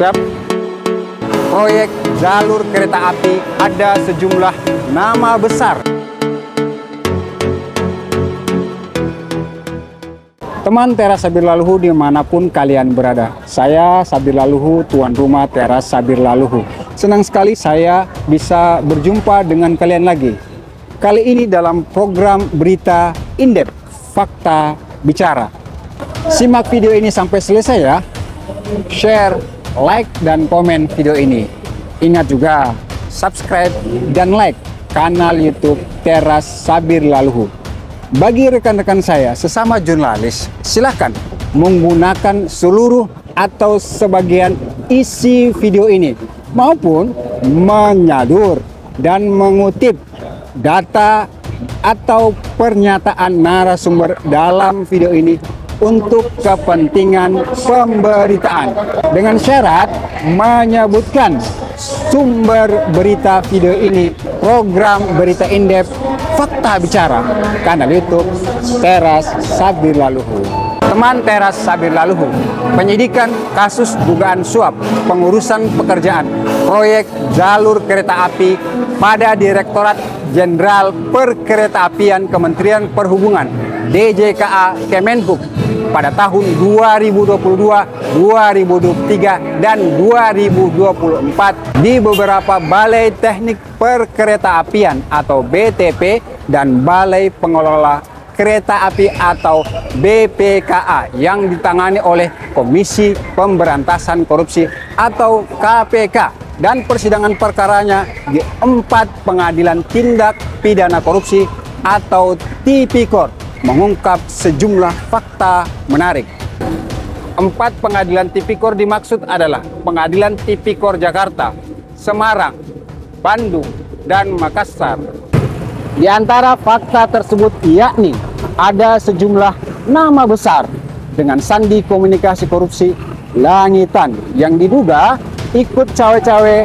Siap. Proyek jalur kereta api ada sejumlah nama besar. Teman Teras Sabir Laluhu dimanapun kalian berada, saya Sabir Laluhu, tuan rumah Teras Sabir Laluhu. Senang sekali saya bisa berjumpa dengan kalian lagi. Kali ini dalam program berita In-Depth, Fakta Bicara. Simak video ini sampai selesai ya. Share, like, dan komen video ini. Ingat juga, subscribe dan like kanal YouTube Teras Sabir Laluhu. Bagi rekan-rekan saya sesama jurnalis, silakan menggunakan seluruh atau sebagian isi video ini maupun menyadur dan mengutip data atau pernyataan narasumber dalam video ini untuk kepentingan pemberitaan dengan syarat menyebutkan sumber berita video ini program berita In-Depth Fakta Bicara kanal YouTube Teras Sabir Laluhu. Teman Teras Sabir Laluhu, penyidikan kasus dugaan suap pengurusan pekerjaan proyek jalur kereta api pada Direktorat Jenderal Perkeretaapian Kementerian Perhubungan DJKA Kemenhub pada tahun 2022, 2023, dan 2024 di beberapa Balai Teknik Perkeretaapian atau BTP dan Balai Pengelola Kereta Api atau BPKA yang ditangani oleh Komisi Pemberantasan Korupsi atau KPK, dan persidangan perkaranya di 4 Pengadilan Tindak Pidana Korupsi atau Tipikor mengungkap sejumlah fakta menarik. 4 pengadilan Tipikor dimaksud adalah Pengadilan Tipikor Jakarta, Semarang, Bandung, dan Makassar. Di antara fakta tersebut yakni ada sejumlah nama besar dengan sandi komunikasi korupsi langitan yang diduga ikut cawe-cawe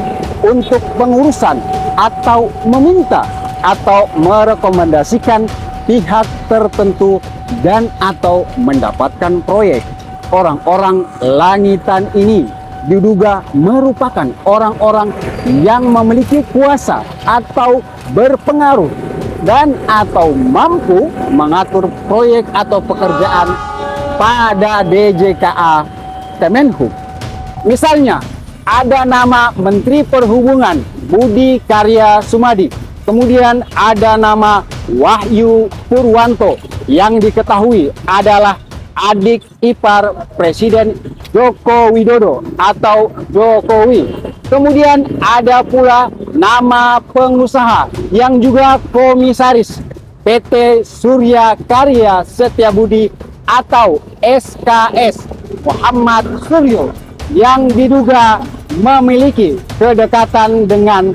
untuk pengurusan atau meminta atau merekomendasikan pihak tertentu dan atau mendapatkan proyek. Orang-orang langitan ini diduga merupakan orang-orang yang memiliki kuasa atau berpengaruh dan atau mampu mengatur proyek atau pekerjaan pada DJKA Kemenhub. Misalnya, ada nama Menteri Perhubungan Budi Karya Sumadi. Kemudian ada nama Wahyu Purwanto yang diketahui adalah adik ipar Presiden Joko Widodo atau Jokowi. Kemudian ada pula nama pengusaha yang juga komisaris PT Surya Karya Setiabudi atau SKS Muhammad Suryo yang diduga memiliki kedekatan dengan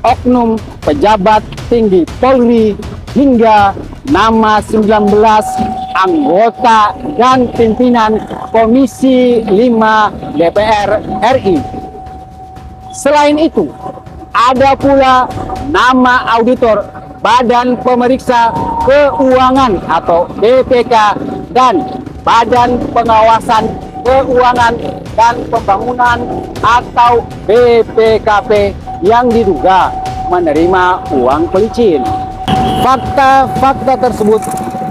oknum pejabat tinggi Polri hingga nama 19 anggota dan pimpinan Komisi 5 DPR RI. Selain itu, ada pula nama auditor Badan Pemeriksa Keuangan atau BPK dan Badan Pengawasan Keuangan dan Pembangunan atau BPKP yang diduga menerima uang pelicin. Fakta-fakta tersebut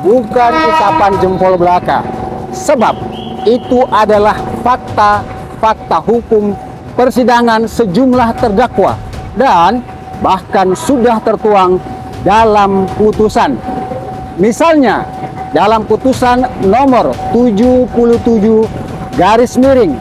bukan ucapan jempol belaka, sebab itu adalah fakta-fakta hukum persidangan sejumlah terdakwa dan bahkan sudah tertuang dalam putusan. Misalnya, dalam putusan nomor 77 garis miring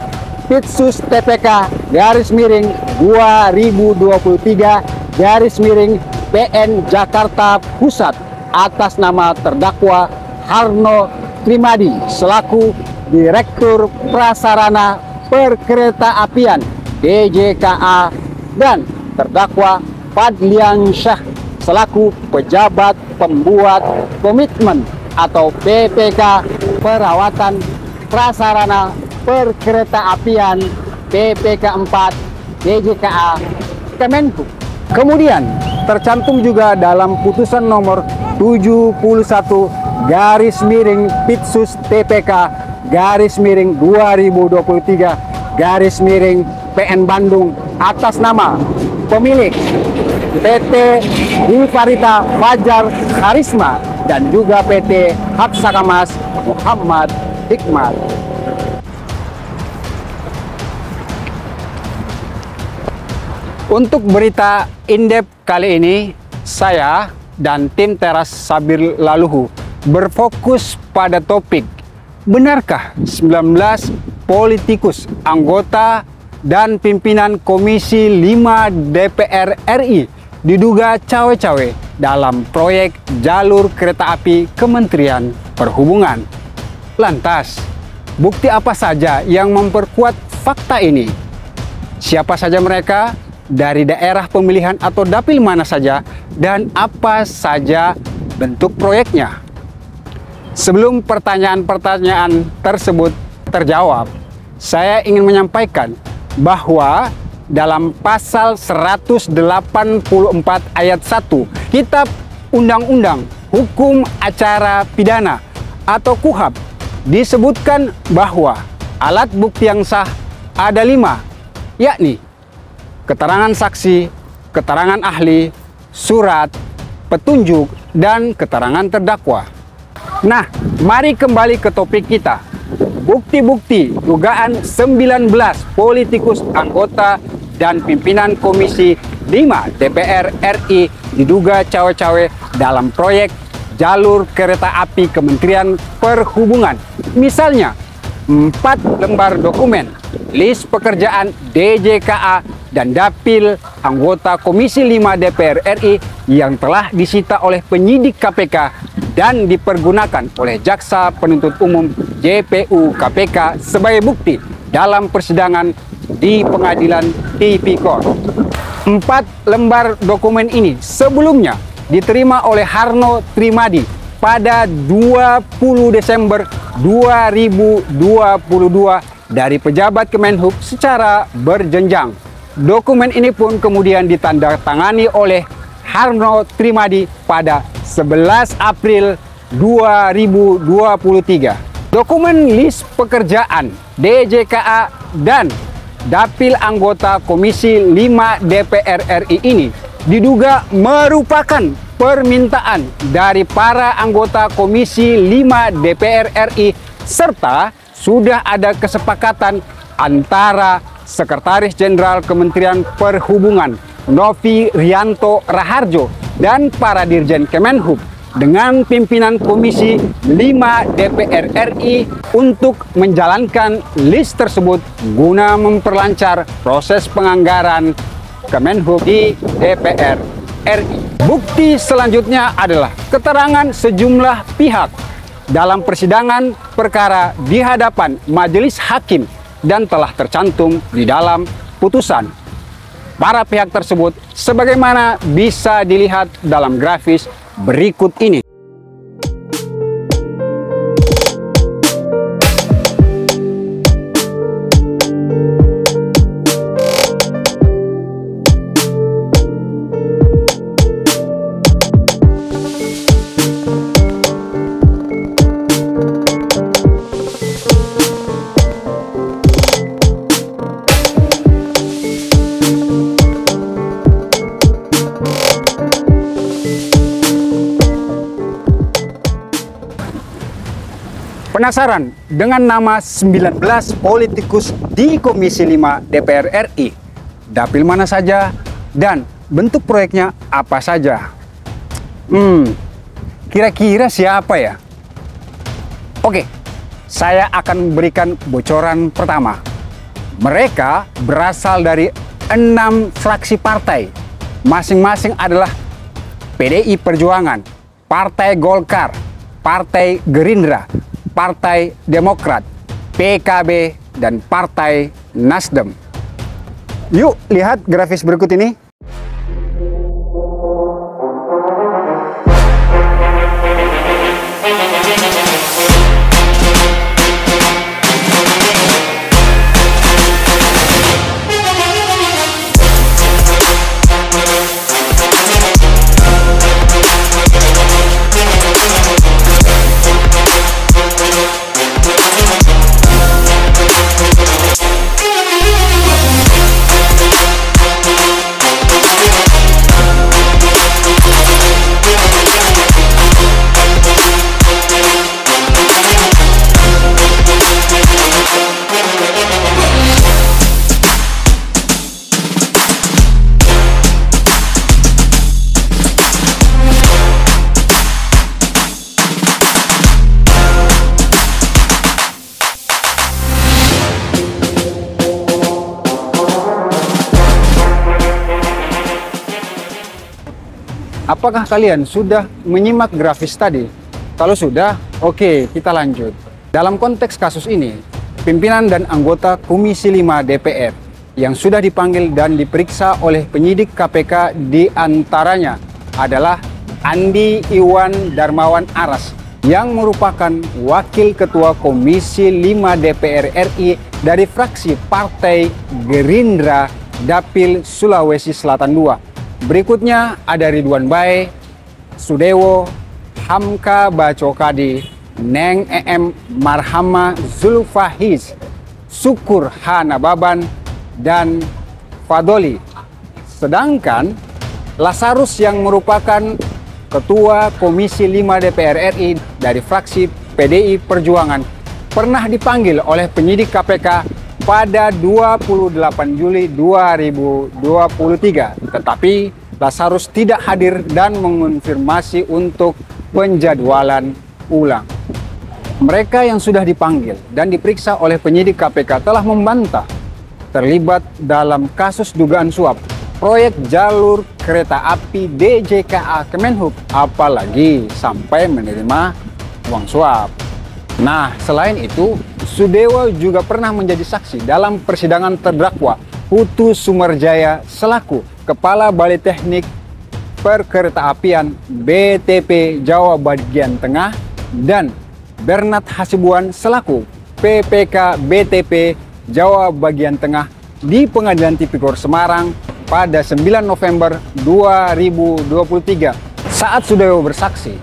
Pitsus TPK garis miring 2023 garis miring PN Jakarta Pusat atas nama terdakwa Harno Trimadi selaku Direktur Prasarana Perkeretaapian DJKA dan terdakwa Fadlian Syah selaku pejabat pembuat komitmen atau PPK Perawatan Prasarana Perkeretaapian PPK 4 DJKA Kemenhub. Kemudian tercantum juga dalam putusan nomor 71 garis miring Pitsus TPK garis miring 2023 garis miring PN Bandung atas nama pemilik PT Divarita Fajar Karisma dan juga PT Haksakamas Muhammad Hikmat. Untuk berita in-depth kali ini, saya dan tim Teras Sabir Laluhu berfokus pada topik, benarkah 19 politikus, anggota, dan pimpinan Komisi 5 DPR RI diduga cawe-cawe dalam proyek jalur kereta api Kementerian Perhubungan. Lantas, bukti apa saja yang memperkuat fakta ini? Siapa saja mereka? Dari daerah pemilihan atau dapil mana saja? Dan apa saja bentuk proyeknya? Sebelum pertanyaan-pertanyaan tersebut terjawab, saya ingin menyampaikan bahwa dalam pasal 184 ayat 1 Kitab Undang-Undang Hukum Acara Pidana atau KUHAP disebutkan bahwa alat bukti yang sah ada 5, yakni keterangan saksi, keterangan ahli, surat, petunjuk, dan keterangan terdakwa. Nah, mari kembali ke topik kita. Bukti-bukti dugaan 19 politikus, anggota, dan pimpinan Komisi 5 DPR RI diduga cawe-cawe dalam proyek jalur kereta api Kementerian Perhubungan. Misalnya, 4 lembar dokumen, list pekerjaan DJKA dan dapil anggota Komisi 5 DPR RI yang telah disita oleh penyidik KPK dan dipergunakan oleh Jaksa Penuntut Umum JPU KPK sebagai bukti dalam persidangan di Pengadilan Tipikor. 4 lembar dokumen ini sebelumnya diterima oleh Harno Trimadi pada 20 Desember 2022 dari pejabat Kemenhub secara berjenjang. Dokumen ini pun kemudian ditandatangani oleh Harno Trimadi pada 11 April 2023. Dokumen list pekerjaan DJKA dan dapil anggota Komisi 5 DPR RI ini diduga merupakan permintaan dari para anggota Komisi 5 DPR RI serta sudah ada kesepakatan antara Sekretaris Jenderal Kementerian Perhubungan Novi Rianto Raharjo dan para Dirjen Kemenhub dengan pimpinan Komisi 5 DPR RI untuk menjalankan list tersebut guna memperlancar proses penganggaran Kemenhub di DPR RI. Bukti selanjutnya adalah keterangan sejumlah pihak dalam persidangan perkara di hadapan majelis hakim dan telah tercantum di dalam putusan. Para pihak tersebut sebagaimana bisa dilihat dalam grafis berikut ini. Penasaran dengan nama 19 politikus di Komisi 5 DPR RI? Dapil mana saja dan bentuk proyeknya apa saja? Kira-kira siapa ya? Oke, saya akan memberikan bocoran pertama. Mereka berasal dari 6 fraksi partai. Masing-masing adalah PDI Perjuangan, Partai Golkar, Partai Gerindra, Partai Demokrat, PKB, dan Partai Nasdem. Yuk lihat grafis berikut ini. Apakah kalian sudah menyimak grafis tadi? Kalau sudah, oke, kita lanjut. Dalam konteks kasus ini, pimpinan dan anggota Komisi 5 DPR yang sudah dipanggil dan diperiksa oleh penyidik KPK diantaranya adalah Andi Iwan Darmawan Aras yang merupakan Wakil Ketua Komisi 5 DPR RI dari fraksi Partai Gerindra Dapil Sulawesi Selatan II. Berikutnya ada Ridwan Bae, Sudewo, Hamka Bacokadi, Neng Marhama Zulfahiz, Syukur Hanababan, dan Fadoli. Sedangkan Lazarus yang merupakan Ketua Komisi 5 DPR RI dari fraksi PDI Perjuangan pernah dipanggil oleh penyidik KPK pada 28 Juli 2023. Tetapi Lazarus tidak hadir dan mengonfirmasi untuk penjadwalan ulang. Mereka yang sudah dipanggil dan diperiksa oleh penyidik KPK telah membantah terlibat dalam kasus dugaan suap proyek jalur kereta api DJKA Kemenhub, apalagi sampai menerima uang suap. Nah, selain itu, Sudewo juga pernah menjadi saksi dalam persidangan terdakwa Putu Sumerjaya selaku Kepala Balai Teknik Perkeretaapian BTP Jawa Bagian Tengah dan Bernard Hasibuan selaku PPK BTP Jawa Bagian Tengah di Pengadilan Tipikor Semarang pada 9 November 2023. Saat Sudewo bersaksi,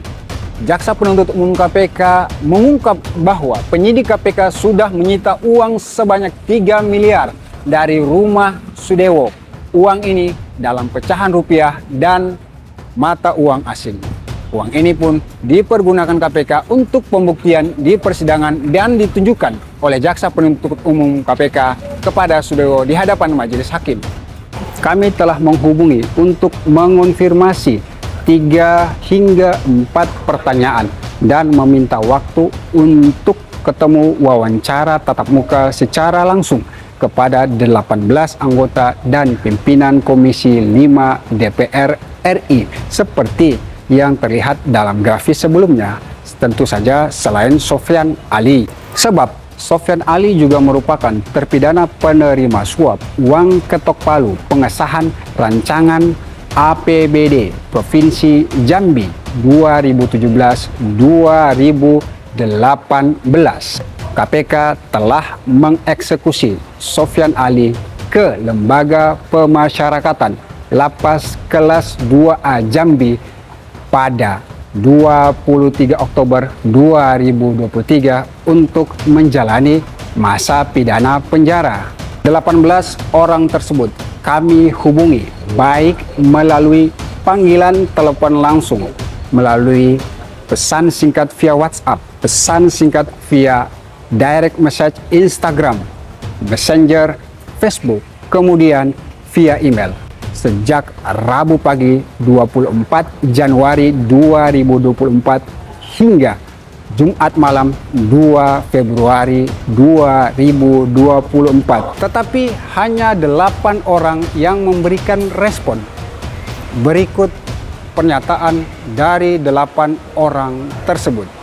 Jaksa Penuntut Umum KPK mengungkap bahwa penyidik KPK sudah menyita uang sebanyak 3 miliar dari rumah Sudewo. Uang ini dalam pecahan rupiah dan mata uang asing. Uang ini pun dipergunakan KPK untuk pembuktian di persidangan dan ditunjukkan oleh Jaksa Penuntut Umum KPK kepada Sudewo di hadapan majelis hakim. Kami telah menghubungi untuk mengonfirmasi 3 hingga 4 pertanyaan dan meminta waktu untuk ketemu wawancara tatap muka secara langsung kepada 18 anggota dan pimpinan Komisi 5 DPR RI seperti yang terlihat dalam grafis sebelumnya. Tentu saja selain Sofyan Ali. Sebab Sofyan Ali juga merupakan terpidana penerima suap uang ketok palu pengesahan rancangan APBD Provinsi Jambi 2017-2018. KPK telah mengeksekusi Sofyan Ali ke Lembaga Pemasyarakatan Lapas Kelas 2A Jambi pada 23 Oktober 2023 untuk menjalani masa pidana penjara. 18 orang tersebut kami hubungi baik melalui panggilan telepon langsung, melalui pesan singkat via WhatsApp, pesan singkat via direct message Instagram, Messenger, Facebook, kemudian via email. Sejak Rabu pagi 24 Januari 2024 hingga Jumat malam 2 Februari 2024. Tetapi hanya 8 orang yang memberikan respon. Berikut pernyataan dari 8 orang tersebut.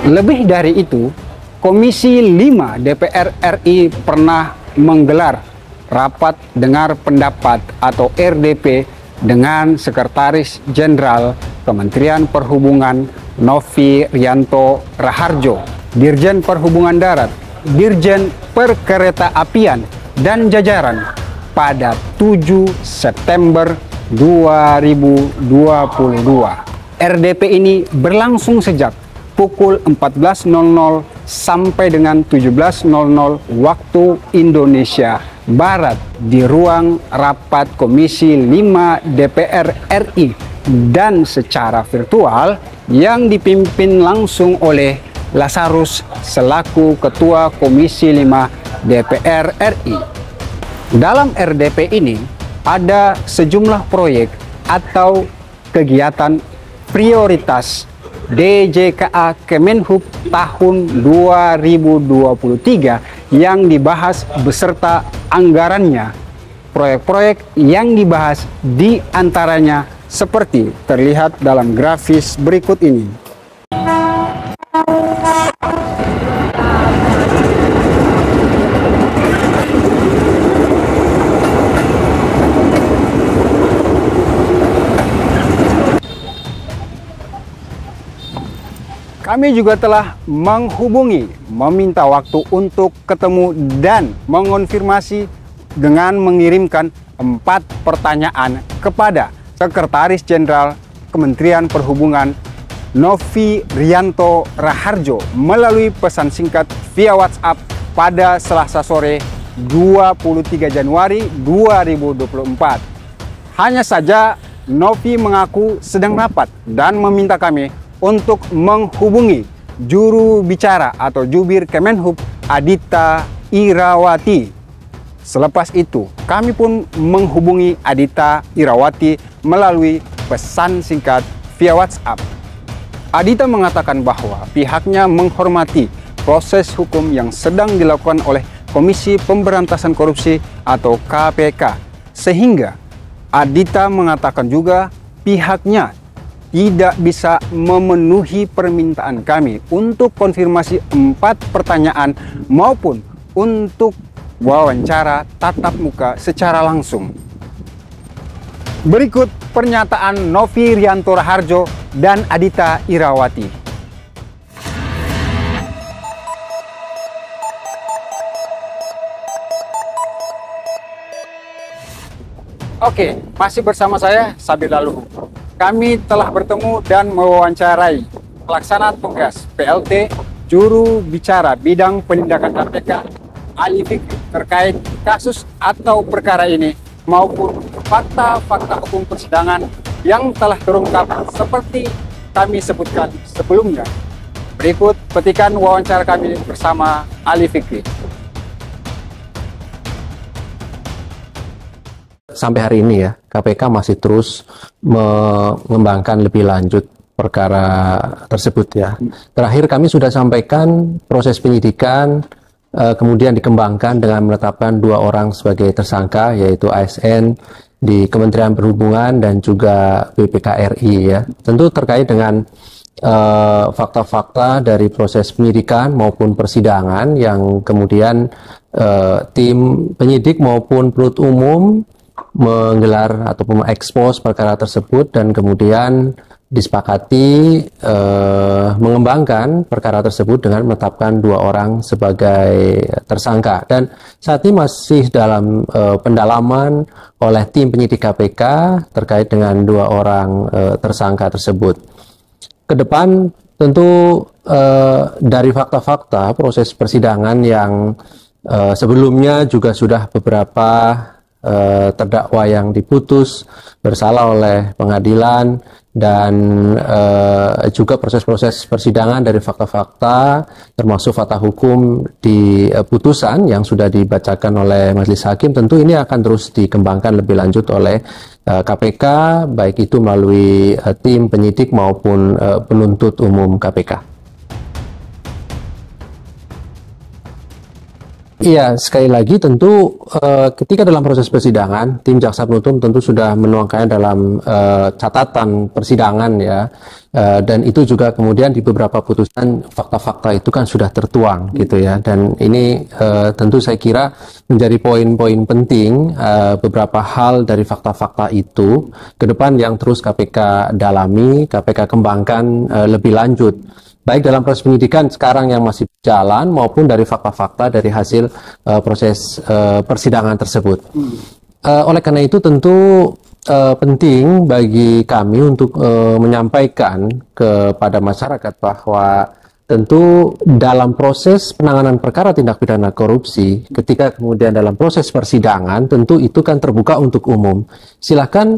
Lebih dari itu, Komisi 5 DPR RI pernah menggelar rapat dengar pendapat atau RDP dengan Sekretaris Jenderal Kementerian Perhubungan Novi Rianto Raharjo, Dirjen Perhubungan Darat, Dirjen Perkeretaapian dan jajaran pada 7 September 2022. RDP ini berlangsung sejak pukul 14.00 sampai dengan 17.00 waktu Indonesia Barat di ruang rapat Komisi 5 DPR RI dan secara virtual yang dipimpin langsung oleh Lazarus selaku Ketua Komisi 5 DPR RI. Dalam RDP ini ada sejumlah proyek atau kegiatan prioritas DJKA Kemenhub tahun 2023 yang dibahas beserta anggarannya. Proyek-proyek yang dibahas di antaranya seperti terlihat dalam grafis berikut ini. Kami juga telah menghubungi, meminta waktu untuk ketemu dan mengonfirmasi dengan mengirimkan 4 pertanyaan kepada Sekretaris Jenderal Kementerian Perhubungan Novi Rianto Raharjo melalui pesan singkat via WhatsApp pada Selasa sore 23 Januari 2024. Hanya saja Novi mengaku sedang rapat dan meminta kami untuk menghubungi juru bicara atau jubir Kemenhub Adita Irawati. Selepas itu, kami pun menghubungi Adita Irawati melalui pesan singkat via WhatsApp. Adita mengatakan bahwa pihaknya menghormati proses hukum yang sedang dilakukan oleh Komisi Pemberantasan Korupsi atau KPK. Sehingga Adita mengatakan juga pihaknya tidak bisa memenuhi permintaan kami untuk konfirmasi 4 pertanyaan maupun untuk wawancara tatap muka secara langsung. Berikut pernyataan Novi Rianto Raharjo dan Adita Irawati. Oke, masih bersama saya Sabir Laluhu. Kami telah bertemu dan mewawancarai pelaksana tugas PLT juru bicara bidang penindakan KPK Ali Fikri terkait kasus atau perkara ini maupun fakta-fakta hukum persidangan yang telah terungkap seperti kami sebutkan sebelumnya. Berikut petikan wawancara kami bersama Ali Fikri. Sampai hari ini ya, KPK masih terus mengembangkan lebih lanjut perkara tersebut ya. Terakhir kami sudah sampaikan proses penyidikan kemudian dikembangkan dengan menetapkan 2 orang sebagai tersangka, yaitu ASN di Kementerian Perhubungan dan juga BPKRI ya. Tentu terkait dengan fakta-fakta dari proses penyidikan maupun persidangan yang kemudian tim penyidik maupun penuntut umum menggelar ataupun mengekspos perkara tersebut dan kemudian disepakati mengembangkan perkara tersebut dengan menetapkan 2 orang sebagai tersangka, dan saat ini masih dalam pendalaman oleh tim penyidik KPK terkait dengan 2 orang tersangka tersebut. Kedepan tentu dari fakta-fakta proses persidangan yang sebelumnya juga sudah beberapa terdakwa yang diputus bersalah oleh pengadilan dan juga proses-proses persidangan dari fakta-fakta termasuk fakta hukum di putusan yang sudah dibacakan oleh majelis hakim, tentu ini akan terus dikembangkan lebih lanjut oleh KPK, baik itu melalui tim penyidik maupun penuntut umum KPK. Iya, sekali lagi tentu ketika dalam proses persidangan, tim jaksa penuntut tentu sudah menuangkannya dalam catatan persidangan ya, dan itu juga kemudian di beberapa putusan fakta-fakta itu kan sudah tertuang gitu ya, dan ini tentu saya kira menjadi poin-poin penting beberapa hal dari fakta-fakta itu ke depan yang terus KPK dalami, KPK kembangkan lebih lanjut. baik dalam proses penyidikan sekarang yang masih berjalan maupun dari fakta-fakta dari hasil proses persidangan tersebut. Oleh karena itu tentu penting bagi kami untuk menyampaikan kepada masyarakat bahwa tentu dalam proses penanganan perkara tindak pidana korupsi, ketika kemudian dalam proses persidangan, tentu itu kan terbuka untuk umum. Silakan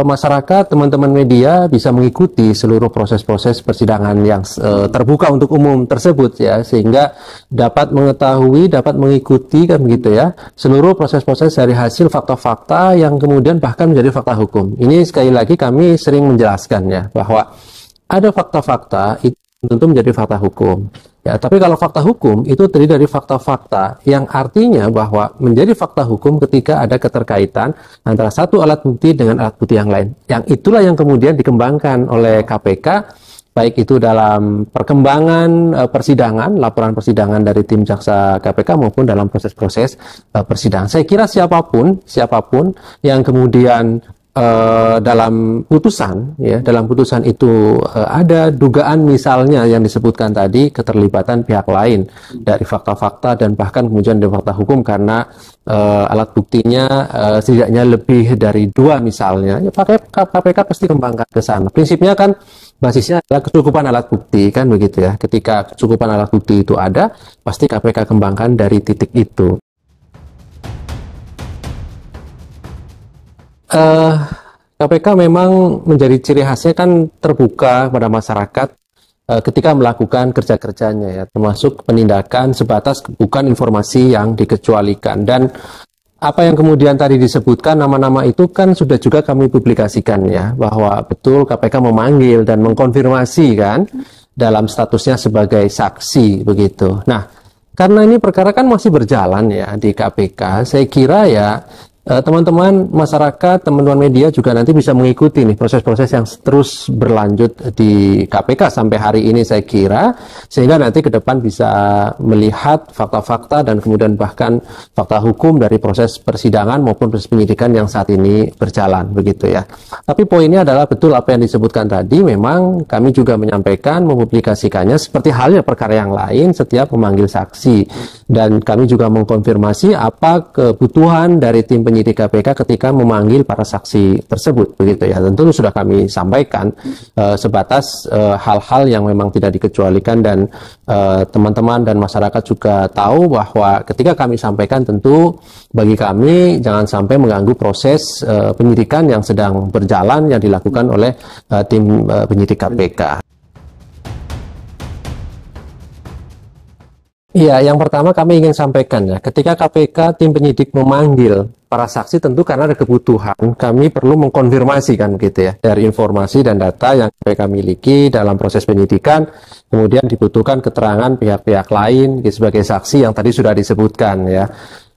masyarakat, teman-teman media bisa mengikuti seluruh proses-proses persidangan yang terbuka untuk umum tersebut ya, sehingga dapat mengetahui, dapat mengikuti kan begitu ya, seluruh proses-proses dari hasil fakta-fakta yang kemudian bahkan menjadi fakta hukum. Ini sekali lagi kami sering menjelaskan ya, bahwa ada fakta-fakta itu tentu menjadi fakta hukum. Ya, tapi kalau fakta hukum itu terdiri dari fakta-fakta yang artinya bahwa menjadi fakta hukum ketika ada keterkaitan antara satu alat bukti dengan alat bukti yang lain. Yang itulah yang kemudian dikembangkan oleh KPK, baik itu dalam perkembangan persidangan, laporan persidangan dari tim jaksa KPK maupun dalam proses-proses persidangan. Saya kira siapapun yang kemudian dalam putusan ya, dalam putusan itu ada dugaan misalnya yang disebutkan tadi keterlibatan pihak lain dari fakta-fakta dan bahkan kemudian dari fakta hukum karena alat buktinya setidaknya lebih dari 2 misalnya, ya pakai KPK pasti kembangkan ke sana. Prinsipnya kan basisnya adalah kecukupan alat bukti kan begitu ya. Ketika kecukupan alat bukti itu ada, pasti KPK kembangkan dari titik itu. KPK memang menjadi ciri khasnya kan terbuka pada masyarakat ketika melakukan kerja-kerjanya ya, termasuk penindakan sebatas bukan informasi yang dikecualikan. Dan apa yang kemudian tadi disebutkan nama-nama itu kan sudah juga kami publikasikan ya, bahwa betul KPK memanggil dan mengkonfirmasi kan dalam statusnya sebagai saksi begitu. Nah, karena ini perkara kan masih berjalan ya di KPK, saya kira ya teman-teman masyarakat, teman-teman media juga nanti bisa mengikuti nih proses-proses yang terus berlanjut di KPK sampai hari ini saya kira, sehingga nanti ke depan bisa melihat fakta-fakta dan kemudian bahkan fakta hukum dari proses persidangan maupun proses penyidikan yang saat ini berjalan begitu ya. Tapi poinnya adalah betul apa yang disebutkan tadi, memang kami juga menyampaikan, mempublikasikannya seperti halnya perkara yang lain setiap memanggil saksi, dan kami juga mengkonfirmasi apa kebutuhan dari tim penyidik KPK ketika memanggil para saksi tersebut begitu ya. Tentu sudah kami sampaikan sebatas hal-hal yang memang tidak dikecualikan, dan teman-teman dan masyarakat juga tahu bahwa ketika kami sampaikan tentu bagi kami jangan sampai mengganggu proses penyidikan yang sedang berjalan yang dilakukan oleh tim penyidik KPK. Iya, yang pertama kami ingin sampaikan ya, ketika KPK tim penyidik memanggil para saksi tentu karena ada kebutuhan, kami perlu mengkonfirmasi kan gitu ya, dari informasi dan data yang KPK miliki dalam proses penyidikan, kemudian dibutuhkan keterangan pihak-pihak lain sebagai saksi yang tadi sudah disebutkan ya.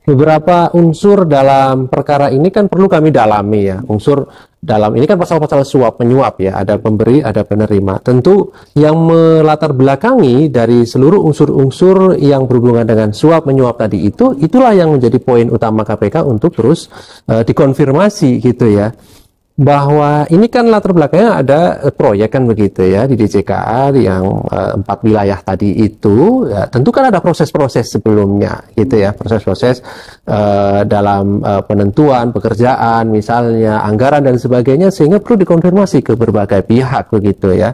Beberapa unsur dalam perkara ini kan perlu kami dalami ya. Unsur dalam ini kan pasal-pasal suap menyuap ya, ada pemberi, ada penerima. Tentu yang melatar belakangi dari seluruh unsur-unsur yang berhubungan dengan suap menyuap tadi itu, itulah yang menjadi poin utama KPK untuk terus dikonfirmasi gitu ya. Bahwa ini kan latar belakangnya ada proyek kan begitu ya di DJKA yang 4 wilayah tadi itu ya, tentu kan ada proses-proses sebelumnya gitu ya, proses-proses dalam penentuan pekerjaan misalnya, anggaran dan sebagainya, sehingga perlu dikonfirmasi ke berbagai pihak begitu ya.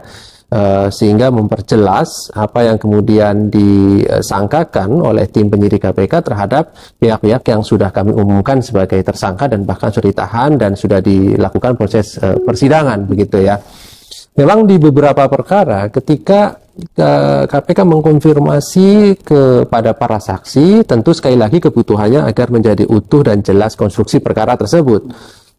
Sehingga memperjelas apa yang kemudian disangkakan oleh tim penyidik KPK terhadap pihak-pihak yang sudah kami umumkan sebagai tersangka dan bahkan sudah ditahan dan sudah dilakukan proses persidangan begitu ya. Memang di beberapa perkara ketika KPK mengkonfirmasi kepada para saksi, tentu sekali lagi kebutuhannya agar menjadi utuh dan jelas konstruksi perkara tersebut.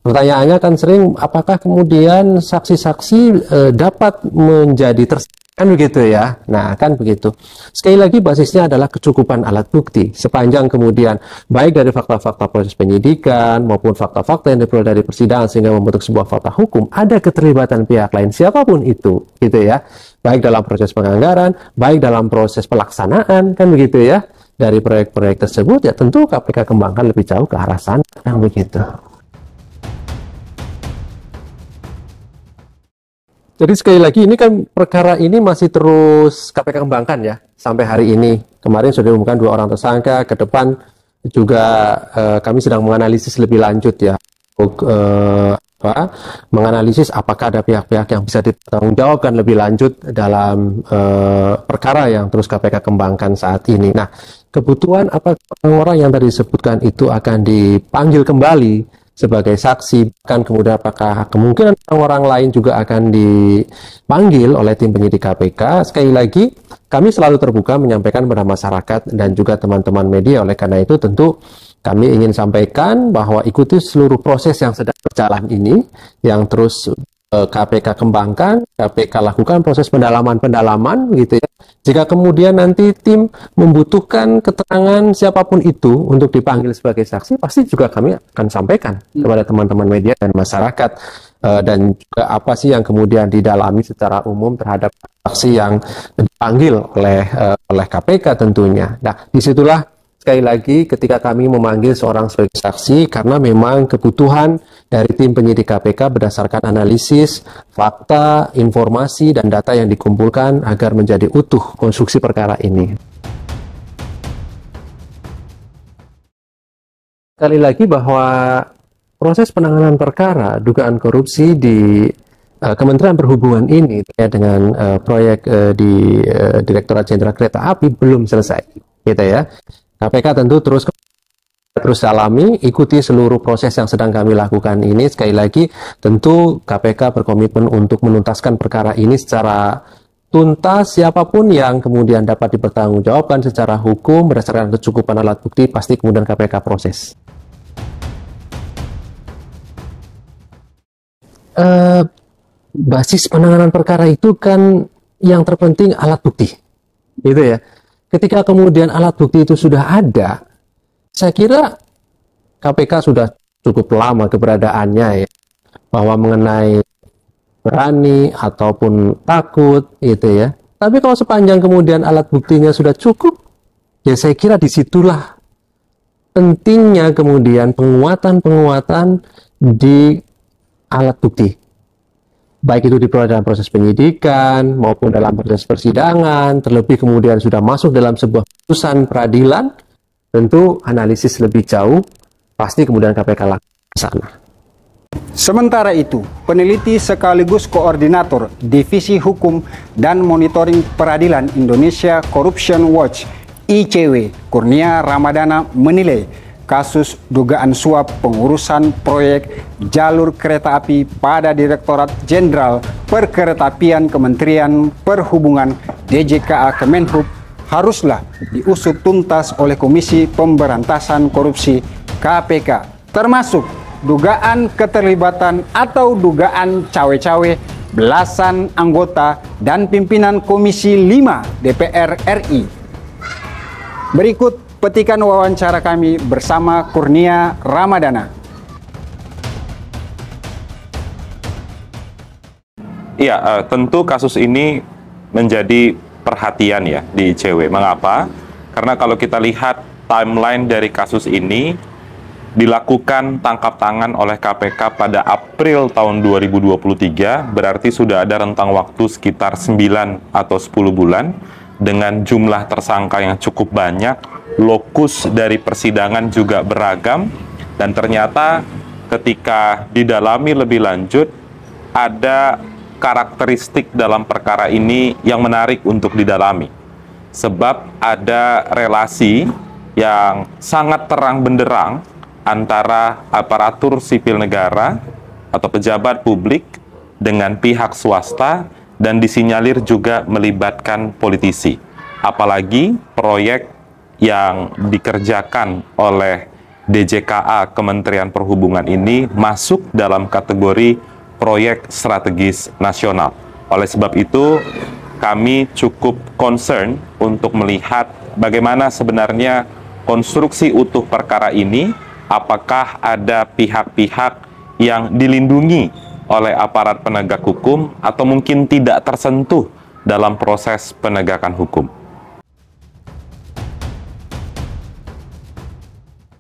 Pertanyaannya kan sering, apakah kemudian saksi-saksi dapat menjadi tersangka kan begitu ya. Nah kan begitu. Sekali lagi basisnya adalah kecukupan alat bukti. Sepanjang kemudian baik dari fakta-fakta proses penyidikan maupun fakta-fakta yang diperoleh dari persidangan sehingga membentuk sebuah fakta hukum, ada keterlibatan pihak lain siapapun itu, gitu ya. Baik dalam proses penganggaran, baik dalam proses pelaksanaan kan begitu ya. Dari proyek-proyek tersebut ya tentu KPK kembangkan lebih jauh ke arah sana kan begitu. Jadi sekali lagi ini kan perkara ini masih terus KPK kembangkan ya sampai hari ini. Kemarin sudah diumumkan 2 orang tersangka, ke depan juga kami sedang menganalisis lebih lanjut ya untuk menganalisis apakah ada pihak-pihak yang bisa dipertanggungjawabkan lebih lanjut dalam perkara yang terus KPK kembangkan saat ini. Nah, kebutuhan apa orang yang tadi disebutkan itu akan dipanggil kembali sebagai saksi, bahkan kemudian apakah kemungkinan orang lain juga akan dipanggil oleh tim penyidik KPK. Sekali lagi, kami selalu terbuka menyampaikan kepada masyarakat dan juga teman-teman media. Oleh karena itu tentu kami ingin sampaikan bahwa ikuti seluruh proses yang sedang berjalan ini, yang terus KPK kembangkan, KPK lakukan proses pendalaman-pendalaman gitu ya. Jika kemudian nanti tim membutuhkan keterangan siapapun itu untuk dipanggil sebagai saksi, pasti juga kami akan sampaikan kepada teman-teman media dan masyarakat. Dan juga apa sih yang kemudian didalami secara umum terhadap saksi yang dipanggil oleh KPK tentunya. Nah, disitulah sekali lagi ketika kami memanggil seorang sebagai saksi karena memang kebutuhan dari tim penyidik KPK berdasarkan analisis, fakta, informasi, dan data yang dikumpulkan agar menjadi utuh konstruksi perkara ini. Sekali lagi bahwa proses penanganan perkara dugaan korupsi di Kementerian Perhubungan ini terkait dengan proyek di Direktorat Jenderal Kereta Api belum selesai, gitu ya. KPK tentu terus dalami, ikuti seluruh proses yang sedang kami lakukan ini. Sekali lagi, tentu KPK berkomitmen untuk menuntaskan perkara ini secara tuntas. Siapapun yang kemudian dapat dipertanggungjawabkan secara hukum berdasarkan kecukupan alat bukti, pasti kemudian KPK proses. Basis penanganan perkara itu kan yang terpenting alat bukti, gitu ya. Ketika kemudian alat bukti itu sudah ada, saya kira KPK sudah cukup lama keberadaannya ya, bahwa mengenai berani ataupun takut gitu ya. Tapi kalau sepanjang kemudian alat buktinya sudah cukup, ya saya kira disitulah pentingnya kemudian penguatan di alat bukti. Baik itu dalam proses penyidikan maupun dalam proses persidangan, terlebih kemudian sudah masuk dalam sebuah putusan peradilan, tentu analisis lebih jauh pasti kemudian KPK lakukan ke sana. Sementara itu, peneliti sekaligus koordinator Divisi Hukum dan Monitoring Peradilan Indonesia Corruption Watch (ICW) Kurnia Ramadana menilai kasus dugaan suap pengurusan proyek jalur kereta api pada Direktorat Jenderal Perkeretaapian Kementerian Perhubungan DJKA Kemenhub haruslah diusut tuntas oleh Komisi Pemberantasan Korupsi KPK, termasuk dugaan keterlibatan atau dugaan cawe-cawe belasan anggota dan pimpinan Komisi 5 DPR RI. Berikut petikan wawancara kami bersama Kurnia Ramadana. Iya, tentu kasus ini menjadi perhatian ya di ICW. Mengapa? Karena kalau kita lihat timeline dari kasus ini, dilakukan tangkap tangan oleh KPK pada April tahun 2023, berarti sudah ada rentang waktu sekitar 9 atau 10 bulan, dengan jumlah tersangka yang cukup banyak, lokus dari persidangan juga beragam, dan ternyata ketika didalami lebih lanjut, ada karakteristik dalam perkara ini yang menarik untuk didalami. Sebab ada relasi yang sangat terang benderang antara aparatur sipil negara atau pejabat publik dengan pihak swasta, dan disinyalir juga melibatkan politisi. Apalagi proyek yang dikerjakan oleh DJKA Kementerian Perhubungan ini masuk dalam kategori proyek strategis nasional. Oleh sebab itu, kami cukup concern untuk melihat bagaimana sebenarnya konstruksi utuh perkara ini, apakah ada pihak-pihak yang dilindungi oleh aparat penegak hukum atau mungkin tidak tersentuh dalam proses penegakan hukum.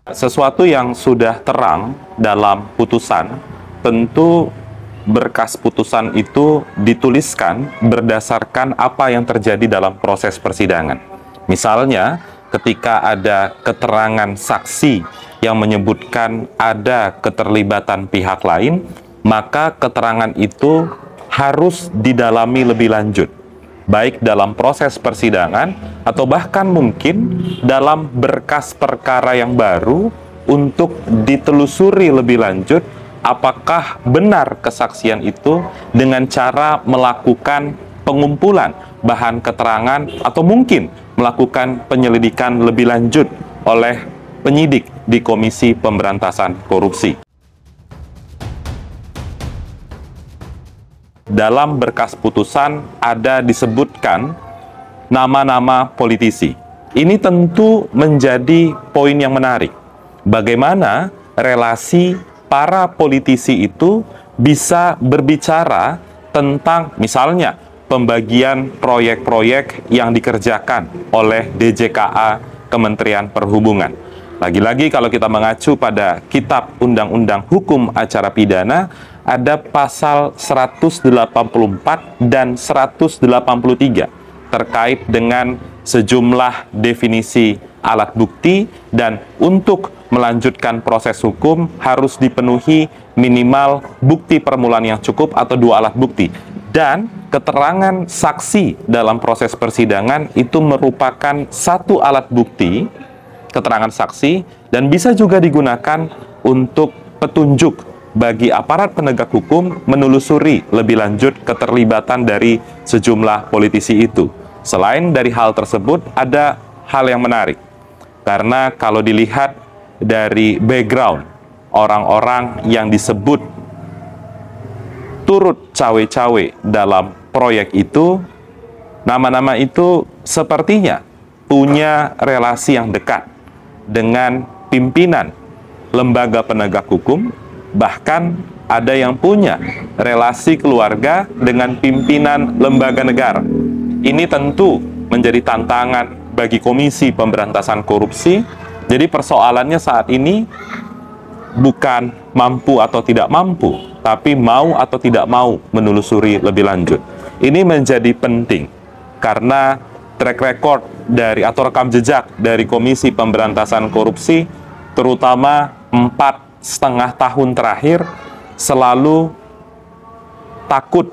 Sesuatu yang sudah terang dalam putusan, tentu berkas putusan itu dituliskan berdasarkan apa yang terjadi dalam proses persidangan. Misalnya, ketika ada keterangan saksi yang menyebutkan ada keterlibatan pihak lain, maka keterangan itu harus didalami lebih lanjut, baik dalam proses persidangan atau bahkan mungkin dalam berkas perkara yang baru untuk ditelusuri lebih lanjut apakah benar kesaksian itu dengan cara melakukan pengumpulan bahan keterangan atau mungkin melakukan penyelidikan lebih lanjut oleh penyidik di Komisi Pemberantasan Korupsi. Dalam berkas putusan ada disebutkan nama-nama politisi. Ini tentu menjadi poin yang menarik. Bagaimana relasi para politisi itu bisa berbicara tentang misalnya pembagian proyek-proyek yang dikerjakan oleh DJKA Kementerian Perhubungan. Lagi-lagi kalau kita mengacu pada Kitab Undang-Undang Hukum Acara Pidana, ada pasal 184 dan 183 terkait dengan sejumlah definisi alat bukti, dan untuk melanjutkan proses hukum harus dipenuhi minimal bukti permulaan yang cukup atau 2 alat bukti. Dan keterangan saksi dalam proses persidangan itu merupakan 1 alat bukti, keterangan saksi, dan bisa juga digunakan untuk petunjuk bagi aparat penegak hukum menelusuri lebih lanjut keterlibatan dari sejumlah politisi itu. Selain dari hal tersebut, ada hal yang menarik. Karena kalau dilihat dari background orang-orang yang disebut turut cawe-cawe dalam proyek itu, nama-nama itu sepertinya punya relasi yang dekat dengan pimpinan lembaga penegak hukum, bahkan ada yang punya relasi keluarga dengan pimpinan lembaga negara. Ini tentu menjadi tantangan bagi Komisi Pemberantasan Korupsi. Jadi persoalannya saat ini bukan mampu atau tidak mampu, tapi mau atau tidak mau menelusuri lebih lanjut. Ini menjadi penting karena track record dari atau rekam jejak dari Komisi Pemberantasan Korupsi, terutama 4,5 tahun terakhir, selalu takut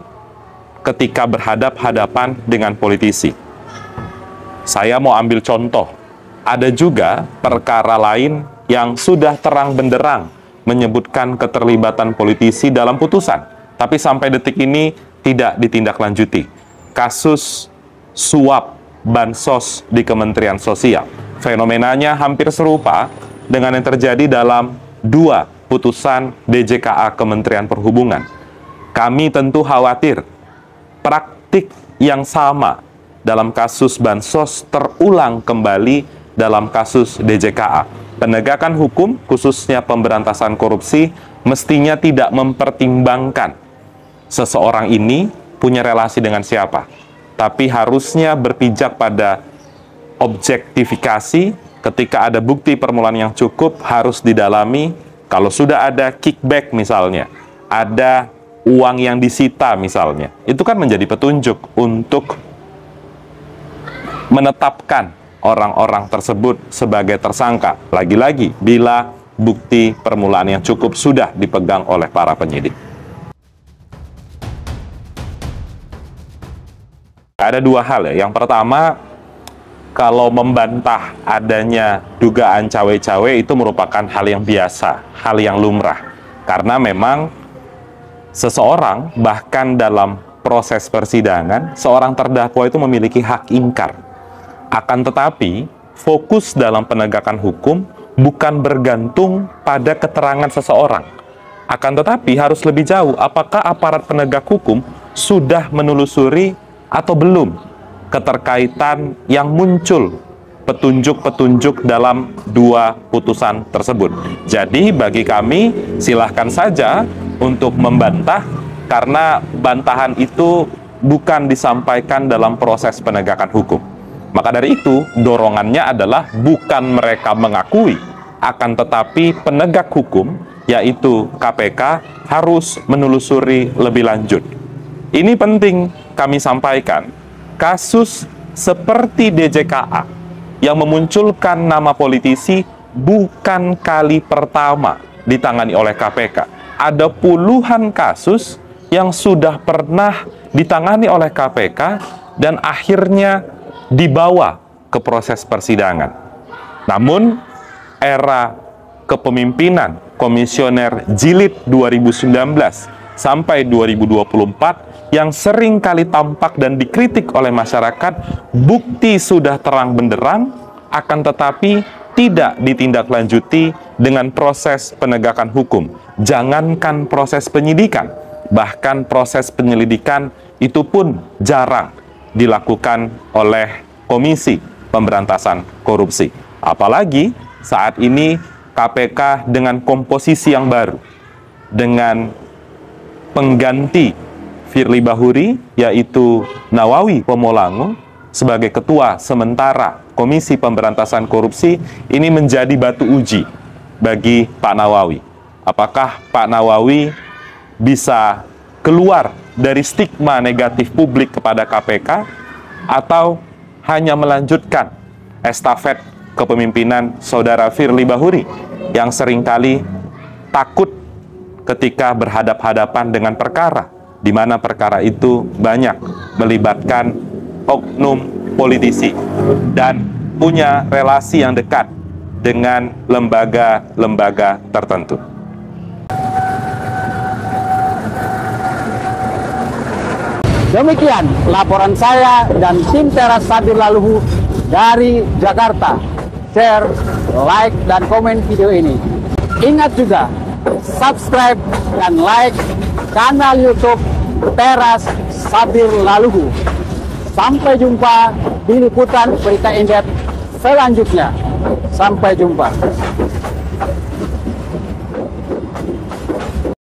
ketika berhadap-hadapan dengan politisi. Saya mau ambil contoh, ada juga perkara lain yang sudah terang benderang menyebutkan keterlibatan politisi dalam putusan, tapi sampai detik ini tidak ditindaklanjuti. Kasus suap bansos di Kementerian Sosial. Fenomenanya hampir serupa dengan yang terjadi dalam 2 putusan DJKA Kementerian Perhubungan. Kami tentu khawatir praktik yang sama dalam kasus bansos terulang kembali dalam kasus DJKA. Penegakan hukum, khususnya pemberantasan korupsi, mestinya tidak mempertimbangkan seseorang ini punya relasi dengan siapa, tapi harusnya berpijak pada objektifikasi. Ketika ada bukti permulaan yang cukup, harus didalami. Kalau sudah ada kickback misalnya, ada uang yang disita misalnya, itu kan menjadi petunjuk untuk menetapkan orang-orang tersebut sebagai tersangka. Lagi-lagi, bila bukti permulaan yang cukup sudah dipegang oleh para penyidik. Ada 2 hal ya. Yang pertama, kalau membantah adanya dugaan cawe-cawe itu merupakan hal yang biasa, hal yang lumrah. Karena memang seseorang, bahkan dalam proses persidangan, seorang terdakwa itu memiliki hak ingkar. Akan tetapi, fokus dalam penegakan hukum bukan bergantung pada keterangan seseorang. Akan tetapi, harus lebih jauh, apakah aparat penegak hukum sudah menelusuri atau belum keterkaitan yang muncul petunjuk-petunjuk dalam 2 putusan tersebut. Jadi, bagi kami, silahkan saja untuk membantah, karena bantahan itu bukan disampaikan dalam proses penegakan hukum. Maka dari itu, dorongannya adalah bukan mereka mengakui, akan tetapi penegak hukum yaitu KPK, harus menelusuri lebih lanjut. Ini penting kami sampaikan. Kasus seperti DJKA yang memunculkan nama politisi bukan kali pertama ditangani oleh KPK. Ada puluhan kasus yang sudah pernah ditangani oleh KPK dan akhirnya dibawa ke proses persidangan. Namun, era kepemimpinan Komisioner Jilid 2019 sampai 2024 yang sering kali tampak dan dikritik oleh masyarakat, bukti sudah terang benderang, akan tetapi tidak ditindaklanjuti dengan proses penegakan hukum. Jangankan proses penyidikan, bahkan proses penyelidikan itu pun jarang dilakukan oleh Komisi Pemberantasan Korupsi. Apalagi saat ini KPK dengan komposisi yang baru, dengan pengganti Firly Bahuri, yaitu Nawawi Pomolango, sebagai ketua sementara Komisi Pemberantasan Korupsi, ini menjadi batu uji bagi Pak Nawawi. Apakah Pak Nawawi bisa keluar dari stigma negatif publik kepada KPK, atau hanya melanjutkan estafet kepemimpinan Saudara Firly Bahuri yang seringkali takut ketika berhadap-hadapan dengan perkara, di mana perkara itu banyak melibatkan oknum politisi dan punya relasi yang dekat dengan lembaga-lembaga tertentu. Demikian laporan saya dan tim Teras Sabir Laluhu dari Jakarta. Share, like, dan komen video ini. Ingat juga, subscribe dan like kanal YouTube Teras Sabir Laluhu. Sampai jumpa di liputan berita in-depth selanjutnya. Sampai jumpa.